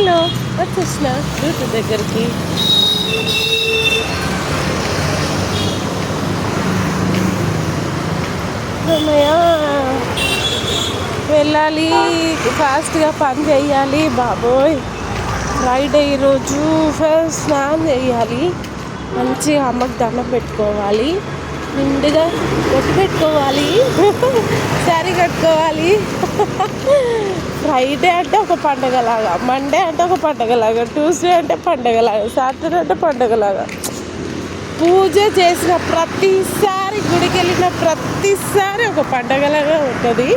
Hello, వచ్చేసిన duty దగ్గరికి. అమ్మయ్య, వెళ్ళాలి, ఫాస్ట్గా పని చేయాలి. బాబోయ్, ఫ్రైడే ఈరోజు ఫస్ట్ స్నానం చేయాలి, మంచిగా అమ్మకి దండం పెట్టుకోవాలి, నిండుగా బొట్టు పెట్టుకోవాలి, శారీ కట్టుకోవాలి. ఫ్రైడే అంటే ఒక పండగలాగా, మండే అంటే ఒక పండగలాగా, ట్యూస్డే అంటే పండగలాగా, సాటర్డే అంటే పండగలాగా. పూజ చేసిన ప్రతిసారి, గుడికి వెళ్ళిన ప్రతిసారి ఒక పండగలాగా ఉంటుంది.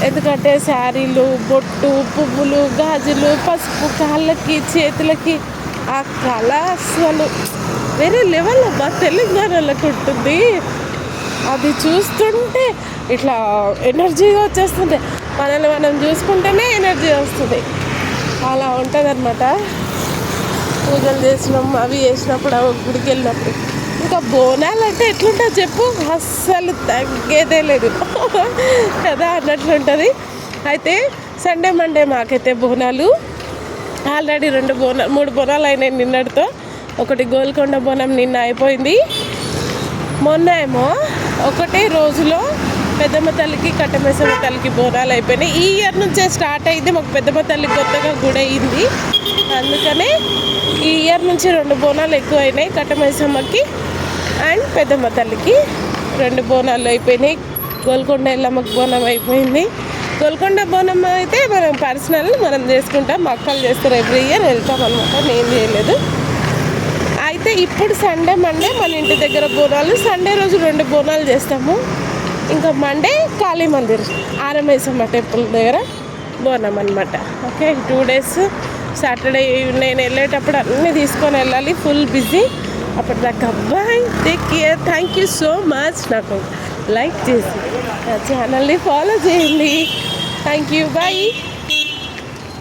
ఎందుకంటే శారీలు, బొట్టు, పువ్వులు, గాజులు, పసుపు, కాళ్ళకి, చేతులకి ఆ కళ అసలు వేరే లెవెల్లో మా తెలంగాణలోకి ఉంటుంది. అది చూస్తుంటే ఇట్లా ఎనర్జీగా వచ్చేస్తుంది. మనల్ని మనం చూసుకుంటేనే ఎనర్జీ వస్తుంది. అలా ఉంటుంది అన్నమాట. పూజలు చేసినాం, అవి చేసినప్పుడు, గుడికి వెళ్ళినప్పుడు. ఇంకా బోనాలు అంటే ఎట్లుంటుంది చెప్పు, అస్సలు తగ్గేదే లేదు కదా అన్నట్లుంటుంది. అయితే సండే మండే మాకైతే బోనాలు ఆల్రెడీ 3 బోనాలు అయినాయి నిన్నటితో. ఒకటి గోల్కొండ బోనం నిన్న అయిపోయింది. మొన్న ఏమో ఒకటే రోజులో పెద్దమ్మ తల్లికి, కట్టమైసమ్మ తల్లికి బోనాలు అయిపోయినాయి. ఈ ఇయర్ నుంచే స్టార్ట్ అయింది. మాకు పెద్దమ్మ తల్లి కొత్తగా గుడి అయింది, అందుకనే ఈ ఇయర్ నుంచి 2 బోనాలు ఎక్కువ అయినాయి. కట్టమైసమ్మకి అండ్ పెద్దమ్మ తల్లికి 2 బోనాలు అయిపోయినాయి. గోల్కొండ ఎల్లమ్మకి బోనం అయిపోయింది. గోల్కొండ బోనం అయితే మనం పర్సనల్ మనం చేసుకుంటాం, మా అక్కలు చేస్తారు, ఎవ్రీ ఇయర్ వెళ్తాం అనమాట. నేను చేయలేదు. అయితే ఇప్పుడు సండే మండే మన ఇంటి దగ్గర బోనాలు, సండే రోజు 2 బోనాలు చేస్తాము. ఇంకా మండే కాళీ మందిర్ ఆరమైసమ్మ టెంపుల్ దగ్గర బోనం అనమాట. Okay, 2 days. సాటర్డే నేను వెళ్ళేటప్పుడు అన్నీ తీసుకొని వెళ్ళాలి, ఫుల్ బిజీ. అప్పటిదాకా bye, take care, thank you so much. నాకు లైక్ చేసి నా ఛానల్ని ఫాలో చేయండి. Thank you, bye.